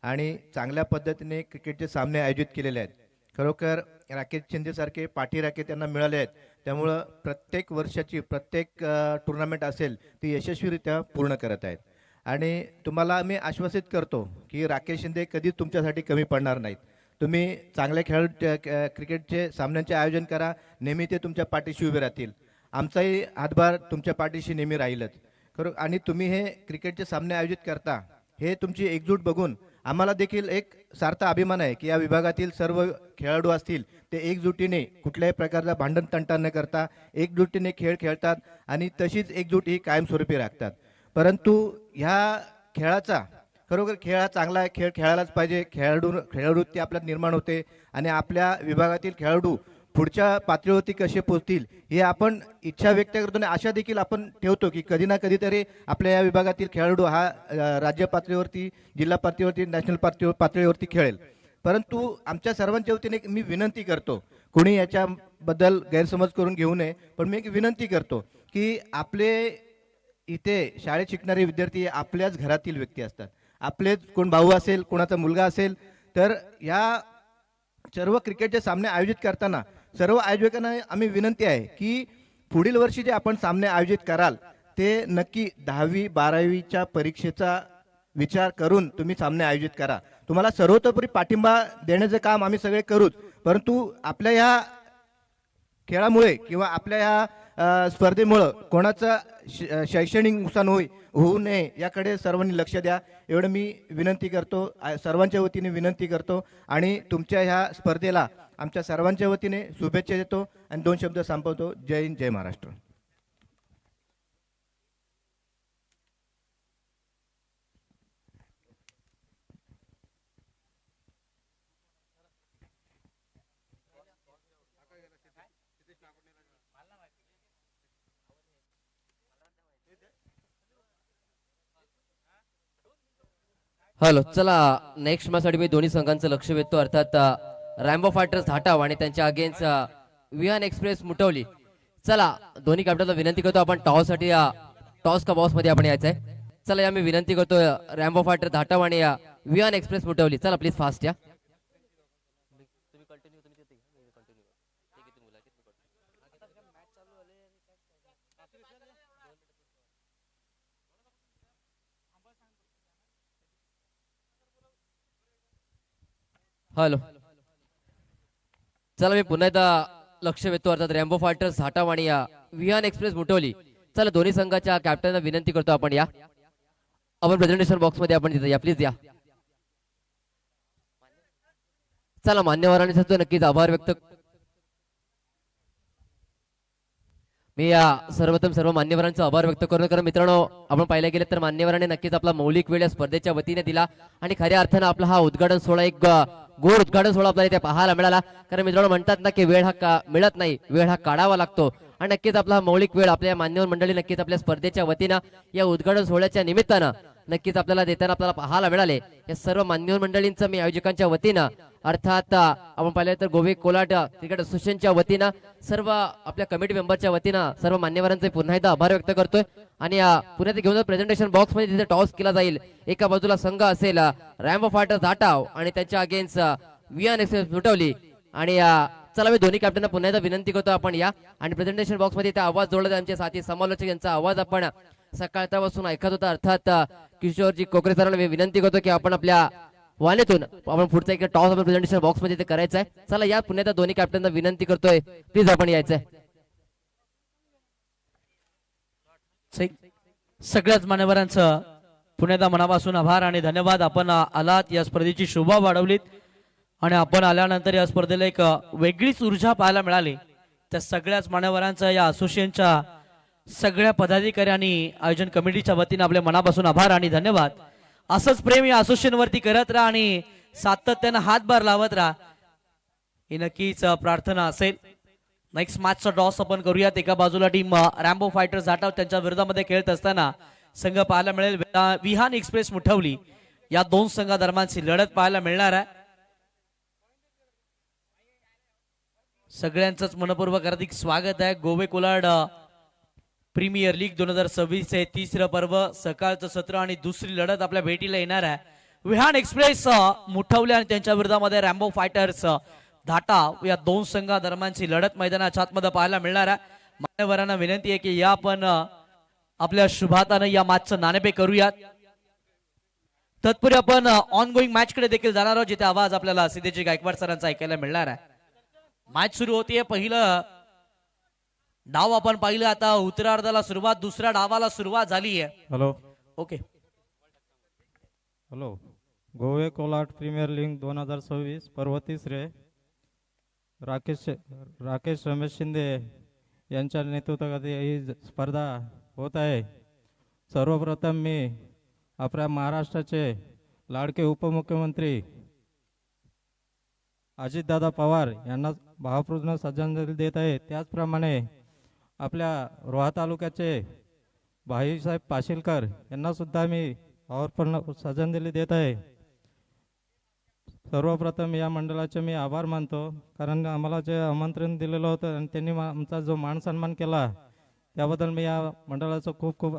आणि चांगल्या पद्धतीने क्रिकेटचे सामने आयोजित केलेले आहेत. खरोखर राकेश शिंदेसारखे पाठीराखे त्यांना मिळाले आहेत, त्यामुळं प्रत्येक वर्षाची प्रत्येक टुर्नामेंट असेल ती यशस्वीरित्या पूर्ण करत आहेत. आणि तुम्हाला मी आश्वासित करतो की राकेश शिंदे कधीच तुमच्यासाठी कमी पडणार नाहीत. तुम्ही चांगल्या क्रिकेटचे सामन्यांचे आयोजन करा, नेहमी ते तुमच्या पाठीशी उभे राहतील. आमचाही हातभार तुमच्या पाठीशी नेहमी राहीलच. खरं आणि तुम्ही हे क्रिकेटचे सामने आयोजित करता, हे तुमची एकजूट बघून आम्हाला देखील एक सार्थ अभिमान आहे की या विभागातील सर्व खेळाडू असतील ते एकजुटीने कुठल्याही प्रकारचा भांडण तंटा न करता एकजुटीने खेळ खेळतात आणि तशीच एकजूट ही कायमस्वरूपी राखतात. परंतु ह्या खेळाचा खरोखर खेळ हा चांगला आहे, खेळ खेळायलाच पाहिजे. खेळाडूवृत्ती आपल्यात निर्माण होते आणि आपल्या विभागातील खेळाडू पुढच्या पातळीवरती कसे पोहोचतील हे आपण इच्छा व्यक्त करतो आणि आशा देखील आपण ठेवतो की कधी ना कधीतरी आपल्या या विभागातील खेळाडू हा राज्य पातळीवरती, जिल्हा पातळीवरती, नॅशनल पातळीवरती खेळेल. परंतु आमच्या सर्वांच्या वतीने मी विनंती करतो, कोणी याच्याबद्दल गैरसमज करून घेऊ नये, पण मी एक विनंती करतो की आपले इथे शाळेत शिकणारे विद्यार्थी आपल्याच घरातील व्यक्ती असतात. आपलेच कोण भाऊ असेल, कोणाचा मुलगा असेल, तर या सर्व क्रिकेटचे सामने आयोजित करताना सर्व आयोजकांना आम्ही विनंती आहे की पुढील वर्षी जे आपण सामने आयोजित कराल ते नक्की 10वी 12वीच्या परीक्षेचा विचार करून तुम्ही सामने आयोजित करा. तुम्हाला सर्वतोपरी पाठिंबा देण्याचं काम आम्ही सगळे करूच, परंतु आपल्या ह्या खेळामुळे किंवा आपल्या ह्या स्पर्धेमुळे कोणाचं शैक्षणिक नुकसान होऊ नये याकडे सर्वांनी लक्ष द्या, एवढं मी विनंती करतो, सर्वांच्या वतीने विनंती करतो. आणि तुमच्या ह्या स्पर्धेला आमच्या सर्वांच्या वतीने शुभेच्छा देतो आणि 2 शब्द संपवतो. जय हिंद, जय महाराष्ट्र. हॅलो, चला नेक्स्ट मॅचसाठी मी दोन्ही संघांचं लक्ष वेधतो, अर्थात रॅम्बो फायटर्स धाटाव आणि त्यांच्या अगेन्स्ट विहान एक्सप्रेस मुटवली. चला दोन्ही कॅप्टनला विनंती करतो, आपण टॉस साठी टॉस का बॉस मध्ये आपण यायचंय. चला या मी विनंती करतो रॅम्बो फायटर धाटाव आणि विहान एक्सप्रेस मुटवली. चला प्लीज फास्ट या. हॅलो, चला मी पुन्हा एकदा लक्ष वेधतो, अर्थात रॅम्बो फायटर्स धाटाव आणि विहान एक्सप्रेस मुटवली. चला दोन्ही संघाच्या कॅप्टनला विनंती करतो, आपण या आपण प्रेझेंटेशन बॉक्स मध्ये आपण तिथे या, प्लीज या. चला मान्यवरांनी तो नक्कीच आभार व्यक्त. मी या सर्वप्रथम सर्व मान्यवरांचा आभार व्यक्त करतो, कारण मित्रांनो आपण पाहिलं गेलं तर मान्यवरांनी नक्कीच आपला मौलिक वेळ या स्पर्धेच्या वतीने दिला आणि खऱ्या अर्थानं आपला हा उद्घाटन सोहळा एक गोड उद्घाटन सोहळा आपल्याला इथे पाहायला मिळाला. कारण मित्रांनो म्हणतात ना की वेळ हा मिळत नाही, वेळ हा काढावा लागतो आणि नक्कीच आपला मौलिक वेळ आपल्या मान्यवर मंडळी नक्कीच आपल्या स्पर्धेच्या वतीनं या उद्घाटन सोहळ्याच्या निमित्तानं नक्कीच आपल्याला देताना आपल्याला पाहायला मिळाले. या सर्व मान्यवर मंडळींचं मी आयोजकांच्या वतीनं, अर्थात आपण पाहिलं तर गोवे कोलाड क्रिकेट असोसिएशनच्या वतीनं, सर्व आपल्या कमिटी मेंबरच्या वतीनं सर्व मान्यवरांचे पुन्हा एकदा आभार व्यक्त करतोय. आणि पुण्यात घेऊन प्रेझेंटेशन बॉक्स मध्ये तिथे टॉस केला जाईल. एका बाजूला संघ असेल रॅम्बो फायटर्स धाटाव आणि त्यांच्या अगेन्स्ट विहान एक्सप्रेस मुटवली. आणि चला मी दोन्ही कॅप्टनना पुन्हा एकदा विनंती करतो, आपण या आणि प्रेझेंटेशन बॉक्स मध्ये त्या आवाज जोडला. आमचे साथी समालोचक यांचा आवाज आपण सकाळपासून ऐकत होता, अर्थात किशोरजी कोकरे सरांना मी विनंती करतो की आपण आपल्या वानेतून आपण पुढचा एक टॉस आपण प्रेझेंटेशन बॉक्स मध्ये ते करायचं आहे. चला या पुन्हा दोन्ही कॅप्टनना विनंती करतोय, प्लीज आपण यायचंय. सगळ्याच मान्यवरांचं पुण्याच्या मनापासून आभार आणि धन्यवाद. आपण आलात, या स्पर्धेची शोभा वाढवलीत आणि आपण आल्यानंतर या स्पर्धेला एक वेगळीच ऊर्जा पाहायला मिळाली. त्या सगळ्याच मान्यवरांचं, या असोसिएशनच्या सगळ्या पदाधिकारी आणि आयोजन कमिटीच्या वतीने आपल्या मनापासून आभार आणि धन्यवाद. असंच प्रेम या असोसिएशन वरती करत राहा आणि सातत्यानं हातभार लावत राहा, ही नक्कीच प्रार्थना असेल. नेक्स्ट मॅचचा टॉस आपण करूयात. एका बाजूला टीम रॅम्बो फायटर्स जाटव त्यांच्या विरोधामध्ये खेळत असताना संघ पाहायला मिळेल विहान एक्सप्रेस मुठवली. या दोन संघादरम्यानची लढत पाहायला मिळणार आहे. सगळ्यांचंच मनपूर्वक हार्दिक स्वागत आहे. गोवे कोलाड प्रीमियर लीग 2026 हे तिसरं पर्व, सकाळचं सत्र आणि दुसरी लढत आपल्या भेटीला येणार आहे. विहान एक्सप्रेस मुठवले आणि त्यांच्या विरोधामध्ये रॅम्बो फायटर्स धाटा, या दोन संघादरम्यानची लढत मैदानाच्या आतमध्ये पाहायला मिळणार आहे. मान्यवरांना विनंती आहे की या आपण आपल्या शुभातानं या मॅचचं नाणेफेक करूयात. तत्पूर्वी आपण ऑन गोईंग मॅच कडे देखील जाणार आहोत, जिथे आवाज आपल्याला सिद्धेजी गायकवाड सरांचा ऐकायला मिळणार आहे. मॅच सुरू होतीये. पहिलं डाव आपण पाहिलं, आता उत्तरार्धाला सुरुवात, दुसऱ्या डावाला सुरुवात झाली आहे. Hello okay, hello. Gove Kolat premier league 2026 पर्व तिसरे, राकेश रमेश शिंदे यांच्या नेतृत्वाखाली ही स्पर्धा होत आहे. सर्वप्रथम मी आपल्या महाराष्ट्राचे लाडके उपमुख्यमंत्री अजितदादा पवार यांना भावपूर्ण श्रद्धांजली देत आहे. त्याचप्रमाणे आपल्या रोहा तालुक्याचे भाईसाहेब पाशीलकर यांना सुद्धा मी भावपूर्ण श्रद्धांजली देत आहे. सर्वप्रथम या मंडळाचे मी आभार मानतो, कारण आम्हाला जे आमंत्रण दिलेलं होतं आणि त्यांनी आमचा जो मान सन्मान केला त्याबद्दल मी या मंडळाचं खूप खूप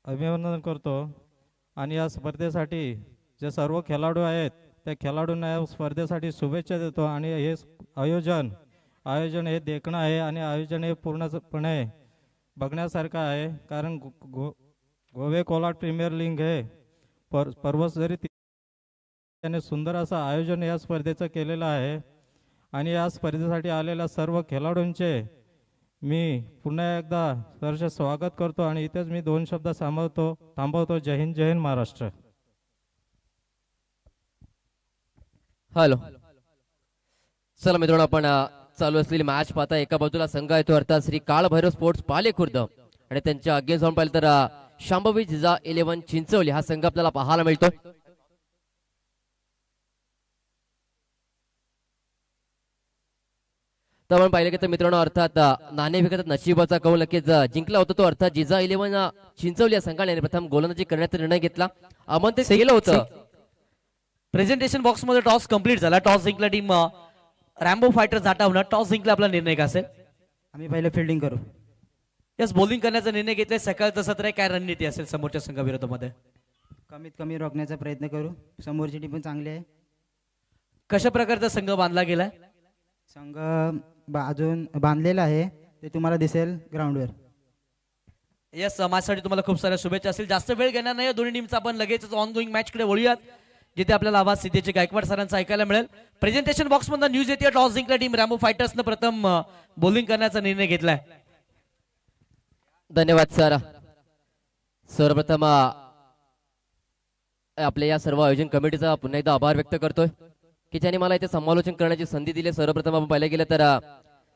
अभिनंदन करतो. आणि या स्पर्धेसाठी जे सर्व खेळाडू आहेत त्या खेळाडूंना या स्पर्धेसाठी शुभेच्छा देतो. आणि हे आयोजन हे देखणं आहे आणि आयोजन हे पूर्णपणे बघण्यासारखं आहे, कारण गोवे कोलाट प्रीमियर लीग हे पर्व जरी त्याने सुंदर असं आयोजन या स्पर्धेचं केलेलं आहे. आणि या स्पर्धेसाठी आलेल्या सर्व खेळाडूंचे मी पुन्हा एकदा सहर्ष स्वागत करतो आणि इथेच मी दोन शब्द थांबवतो. जय हिंद, जय हिंद महाराष्ट्र. हॅलो, चला मित्रांनो, आपण चालू असलेली मॅच पाहता. एका बाजूला संघ येतो अर्थात श्री काळभैरव स्पोर्ट्स पाले खुर्द आणि त्यांच्या अगेन्स्ट जाऊन पाहिलं तर शांभवी जिजा 11 चिंचवली हा संघ आपल्याला पाहायला मिळतो. तर आपण पाहिलं की तर मित्रांनो, अर्थात नाणेफेकात नशिबाचा कौल नक्कीच जिंकला होता तो. अर्थात जिजा 11 चिंचवली या संघाने प्रथम गोलंदाजी करण्याचा निर्णय घेतला. आमंत्रित केलं होतं. प्रेझेंटेशन बॉक्स मध्ये टॉस कंप्लीट झाला. टॉस जिंकला टीम रॅम्बो फायटर जाटवनं. टॉस जिंकला, आपला निर्णय का असेल? आम्ही पहिले फिल्डिंग करू. यस, बॉलिंग करण्याचा निर्णय घेतलाय. सकाळचं सत्र आहे, काय रणनीती असेल समोरच्या संघाविरोधामध्ये? कमीत कमी रोखण्याचा प्रयत्न करू. समोरची टीम पण चांगली आहे. कशा प्रकारचा संघ बांधला गेलाय? संघ अजून बांधलेला आहे, ते तुम्हाला दिसेल ग्राउंडवर. यस, माझ्यासाठी तुम्हाला खूप साऱ्या शुभेच्छा असतील. जास्त वेळ घेणार नाही दोन्ही टीमचा. आपण लगेच ऑन गोईंग मॅच कडे वळूयात, जिथे आपल्याला आवाज सिद्धेचे गायकवाड सरांचा ऐकायला मिळेल. प्रेझेंटेशन बॉक्स मधून न्यूज येते. टॉस जिंकला टीम रॅम्बो फायटर्सनं प्रथम बॉलिंग करण्याचा निर्णय घेतलाय. धन्यवाद सर. सर्वप्रथम आपल्या या सर्व आयोजन कमिटीचा पुन्हा एकदा आभार व्यक्त करतोय की त्यांनी मला इथे समालोचन करण्याची संधी दिली. सर्वप्रथम आपण पाहिलं गेलं तर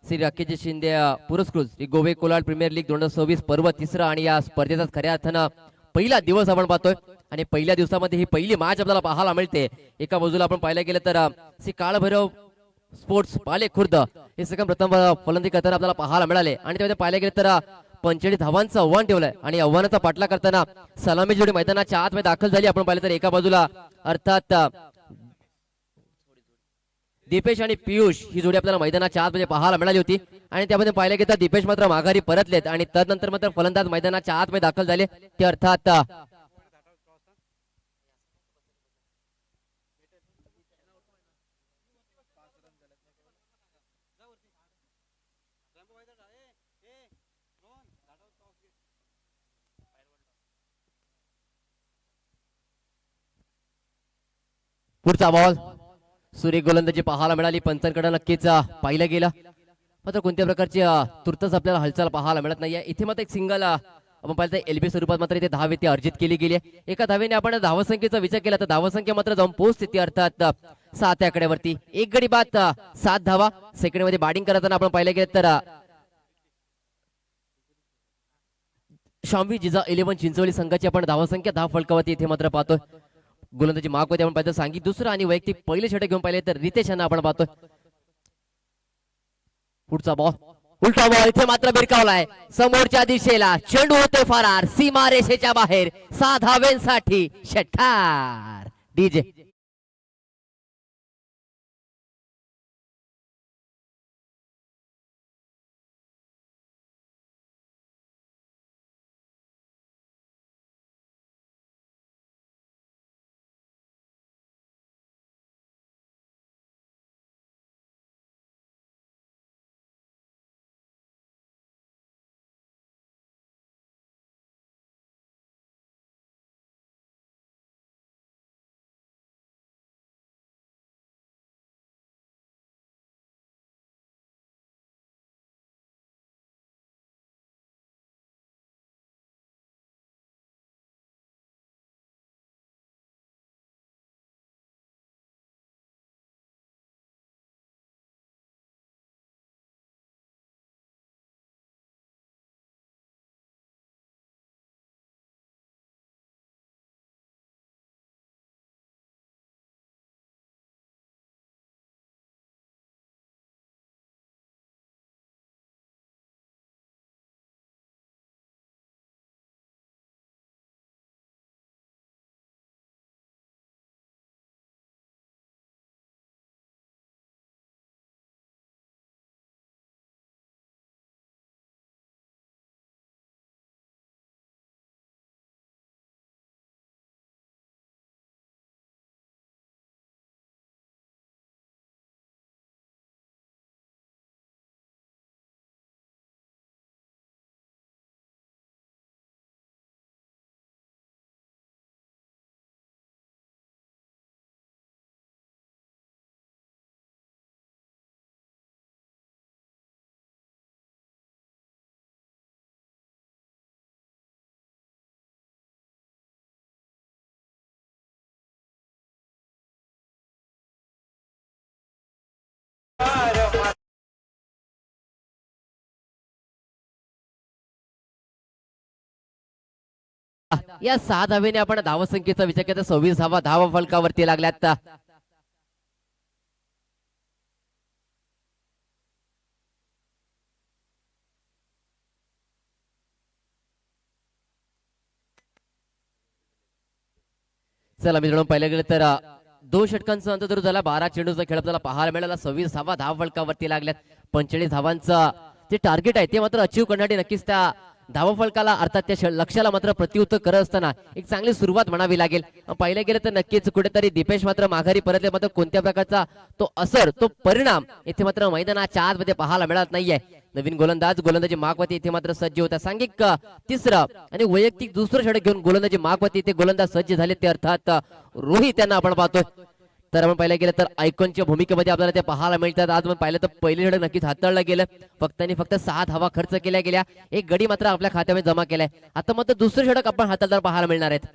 श्री राकेश शिंदे पुरस्कृत गोवे कोलाड प्रीमियर लीग 2026 पर्व तिसरा आणि या स्पर्धेचा खऱ्या अर्थानं पहिला दिवस आपण पाहतोय. आणि पहिल्या दिवसामध्ये ही पहिली मॅच आपल्याला पाहायला मिळते. एका बाजूला आपण पाहायला गेलं तर श्री काळभैरव स्पोर्ट्स पाले खुर्द हे सगळं प्रथम फलंदाजी करताना आपल्याला पाहायला मिळाले. आणि त्यामध्ये पाहायला गेलं तर 45 धावांचं आव्हान ठेवलंय आणि आव्हानाचा पाठला करताना सलामी जोडी मैदानाच्या आतमध्ये दाखल झाली. आपण पाहिलं तर एका बाजूला अर्थात दीपेश आणि पियुष ही जोडी आपल्याला मैदानाच्या आतमध्ये पाहायला मिळाली होती. आणि त्यामध्ये पाहिलं गेलं तर दीपेश मात्र माघारी परतलेत आणि तदनंतर मात्र फलंदाज मैदानाच्या आतमध्ये दाखल झाले. ते अर्थात पुढचा बॉल सुरेख गोलंदाजी पाहायला मिळाली. पंचांकडे नक्कीच पाहिलं गेलं, मात्र कोणत्या प्रकारची तुर्तच आपल्याला हालचाल पाहायला मिळत नाहीये. इथे मात्र एक सिंगल आपण पाहिलं एलबी स्वरूपात मात्र इथे 10 विकेट अर्जित केली गेली. एका धावेने आपण धावसंख्येचा विचार केला तर धावसंख्या मात्र जाऊन पोहोचते अर्थात 7 आकड्यावरती. एक गडी बाद 7 धावा. सेकंड मध्ये बॅटिंग करताना आपण पाहिलं गेलं तर शामवी जिजा 11 चिंचोली संघाची आपण धावसंख्या 10 फलकावरती इथे मात्र पाहतोय. गोलंदाजी मार्कवरती आपण पाहतो सांगी दुसरं आणि वैयक्तिक पहिले षटक घेऊन पाहिले तर रितेश यांना आपण पाहतोय. पुढचा बॉल उलटा बॉल इथे मात्र भिरकावलाय समोरच्या दिशेला. चेंडू होते फरार सीमा रेषेच्या बाहेर. 6 धावेंसाठी षटकार. डीजे या 6 धावेने आपण धावसंख्येचा विचार केला 26 धावा धावा फलकावरती लागल्यात. चला मित्रांनो पाहिलं गेलं तर 2 षटकांचा अंत जर झाला. 12 चेंडूचा खेळ आपल्याला पाहायला मिळाला. 26 धावा धाव फलकावरती लागल्यात. 45 धावांचं जे टार्गेट आहे ते मात्र अचीव करण्यासाठी नक्कीच त्या धावा फलकाला अर्थात त्या लक्ष्याला मात्र प्रत्युत्तर करत असताना एक चांगली सुरुवात म्हणावी लागेल. पाहिलं गेलं तर नक्कीच कुठेतरी दीपेश मात्र माघारी परतले, मात्र कोणत्या प्रकारचा तो असर तो परिणाम इथे मात्र मैदानाच्या आतमध्ये पाहायला मिळत नाहीये. नवीन गोलंदाजी मागवती इथे मात्र सज्ज होता. सांघिक तिसरं आणि वैयक्तिक दुसरं षटक घेऊन गोलंदाजी मागवती इथे गोलंदाज सज्ज झाले ते अर्थात रोहित यांना आपण पाहतोय. तर आपण पाहिलं गेलं तर आयकॉनच्या भूमिकेमध्ये आपल्याला ते पाहायला मिळतात. आज आपण पाहिलं तर पहिले षटक नक्कीच हाताळलं गेलं. फक्त आणि फक्त 6 धावा खर्च केल्या गेल्या. एक गडी मात्र आपल्या खात्यामध्ये जमा केलाय. आता मात्र दुसरं षटक आपण हाताळताना पाहायला मिळणार आहेत.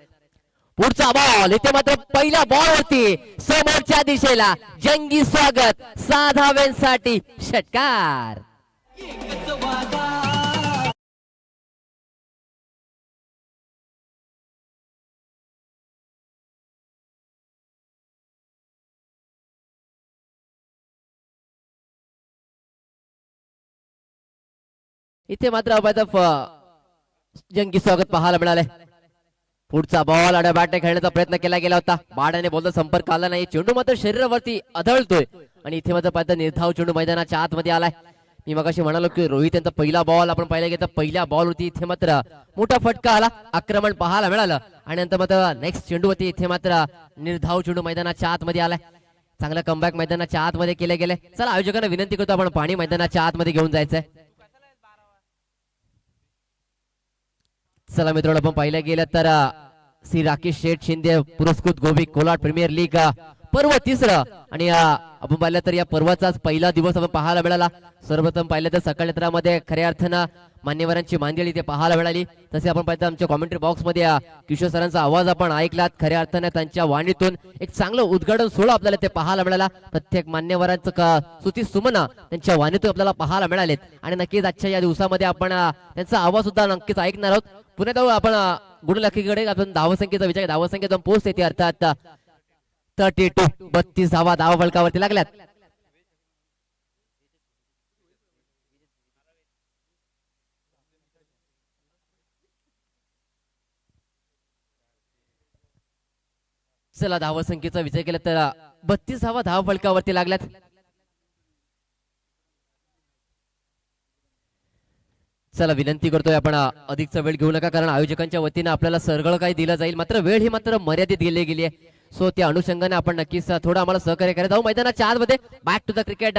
पुढचा बॉल इथे मात्र पहिल्या बॉल वरती समोरच्या दिशेला जंगी स्वागत. 6 धाव्यांसाठी षटकार. इथे मात्र जंगी स्वागत पाहायला मिळाले. पुढचा बॉल आणि बॅटने खेळण्याचा प्रयत्न केला गेला होता. बाडाने बोलतो संपर्क आला नाही. चेंडू मात्र शरीरावरती आदळतोय आणि इथे मात्र पाहता निर्धाव चेंडू मैदानाच्या आतमध्ये आलाय. मी मगाशी म्हणालो की रोहित यांचा पहिला बॉल आपण पाहिला गेला. पहिल्या बॉल होती इथे मात्र मोठा फटका आला. आक्रमण पाहायला मिळालं आणि नंतर मात्र नेक्स्ट चेंडू होती इथे मात्र निर्धाव चेंडू मैदानाच्या आतमध्ये आलाय. चांगला कमबॅक मैदानाच्या आतमध्ये केले गेले. चला आयोजकांना विनंती करतो आपण पाणी मैदानाच्या आतमध्ये घेऊन जायचंय. चला मित्रांनो आपण पाहिलं गेलं तर श्री राकेश शेठ शिंदे पुरस्कृत गोवी कोलाड प्रीमियर लीग पर्व तिसरं आणि आपण पाहिलं तर या पर्वाचाच पहिला दिवस आपण पाहायला मिळाला. सर्वप्रथम पाहिलं तर सकाळ क्षेत्रामध्ये खऱ्या अर्थानं मान्यवरांची मांदियाळी ते पाहायला मिळाली. तसे आपण पाहिलं आमच्या कॉमेंट्री बॉक्स मध्ये किशोर सरांचा आवाज आपण ऐकलात. खऱ्या अर्थानं त्यांच्या वाणीतून एक चांगलं उद्घाटन सोहळा आपल्याला ते पाहायला मिळाला. प्रत्येक मान्यवरांचं स्तुती सुमना त्यांच्या वाणीतून आपल्याला पाहायला मिळालेत आणि नक्कीच आजच्या या दिवसामध्ये आपण त्यांचा आवाज सुद्धा नक्कीच ऐकणार आहोत. पुन्हा जाऊ आपण गुणलखीकडे. आपण धावसंख्येचा विचार धावसंख्येतून पोहोचते अर्थात 32 32 धावा धावा फलकावरती लागल्यात. चला धावसंख्येचा विचार केला तर 32 धावा धावा फलकावरती लागल्यात. चला विनंती करतोय आपण अधिकचा वेळ घेऊ नका, कारण आयोजकांच्या वतीने आपल्याला सगळं काही दिलं जाईल. मात्र वेळ ही मात्र मर्यादित दिली गेली आहे. सो त्या अनुषंगाने आपण नक्कीच थोडं आम्हाला सहकार्य करायला जाऊ. मैदानाच्या आतमध्ये बॅक टू द क्रिकेट.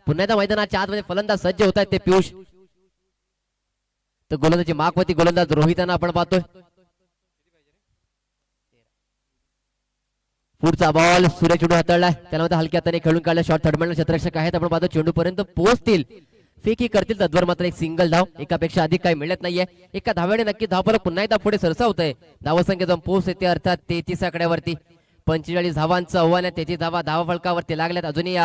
पुन्हा एकदा मैदानाच्या आतमध्ये फलंदाज सज्ज होत आहेत ते पियुष. तर गोलंदाजी मागवती गोलंदाज रोहिताना आपण पाहतोय. पुढचा बॉल सूर्य चेंडू हाताळलाय, त्यानंतर हलक्या हाताने खेळून काढला. शॉट थर्डमॅन क्षेत्ररक्षक आहेत आपण पाहतो. चेंडू पर्यंत पोहोचतील, फेकी करतील, तद्वर मात्र एक सिंगल धाव. एकापेक्षा अधिक काही मिळत नाहीये. एका धाव्याने नक्की धावफलक पुन्हा एकदा पुढे सरसावतंय. धावसंख्या जाऊन पोहोचते अर्थात 33 आकड्यावरती. 45 धावांचं आव्हान आहे. 33 धावा धावफलकावरती लागल्यात. अजूनही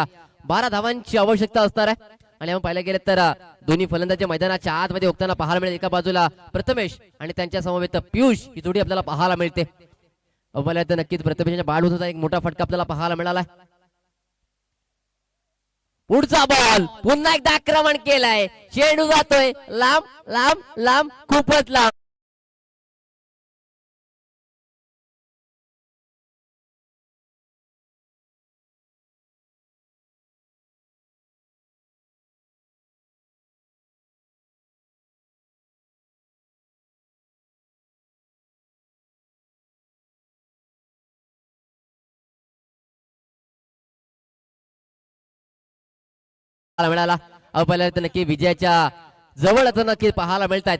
12 धावांची आवश्यकता असणार आहे. आणि आपण पाहायला गेलं तर दोन्ही फलंदाज मैदानाच्या आतमध्ये होताना पाहायला मिळेल. एका बाजूला प्रथमेश आणि त्यांच्या समवेत पियुष ही जोडी आपल्याला पाहायला मिळते. अव्वल तर नक्कीच प्रथमेशच्या बॅट होता एक मोठा फटका आपल्याला पाहायला मिळाला. पुढचा बॉल पुन्हा एकदा आक्रमण केलाय. चेंडू जातोय लांब लांब लांब, खूपच लांब. मिळाला. पहिल्या नक्की विजयाच्या जवळ आता नक्की पाहायला मिळतात.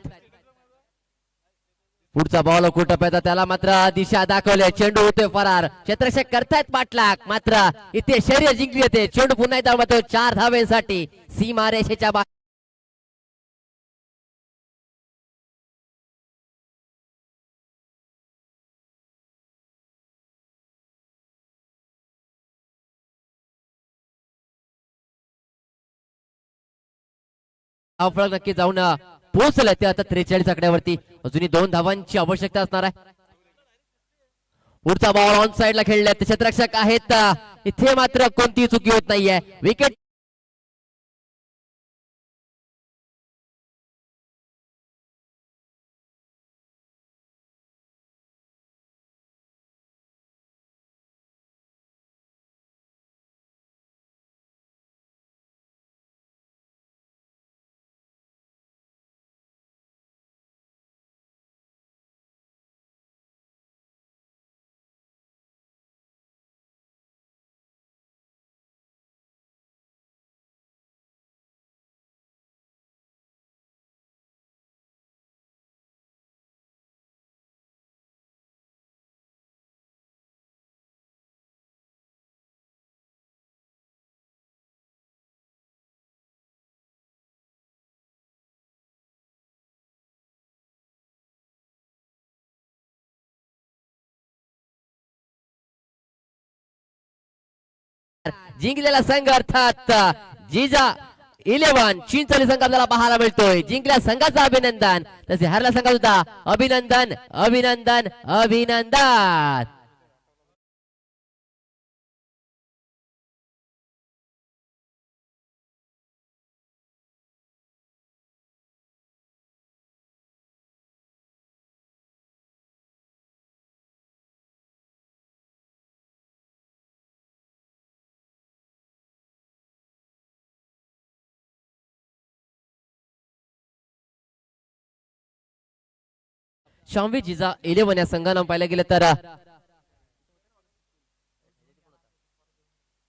पुढचा बॉल कुठं त्याला मात्र दिशा दाखवले. चेंडू होतोय फरार. क्षेत्ररक्षक करतायत पाठलाग, मात्र इथे शर्यत जिंकली होते. चेंडू पुन्हा एकदा मात्र 4 धावेसाठी सीमारेषेच्या बाहेर. नक्की जाऊन पोहोचलं ते आता 43 आकड्यावरती. अजूनही 2 धावांची आवश्यकता असणार आहे. पुढचा बॉल ऑन साइडला खेळले क्षेत्ररक्षक आहेत. इथे मात्र कोणतीही चुकी होत नाहीये. विकेट जिंकलेला संघ अर्थात जिजा 11 चिंचोली संघ आपल्याला पाहायला मिळतोय. जिंकल्या संघाचं अभिनंदन, तसे हरला संघ सुद्धा अभिनंदन अभिनंदन अभिनंदन. शामवी जिजा 11 या संघानं पाहायला गेलं तर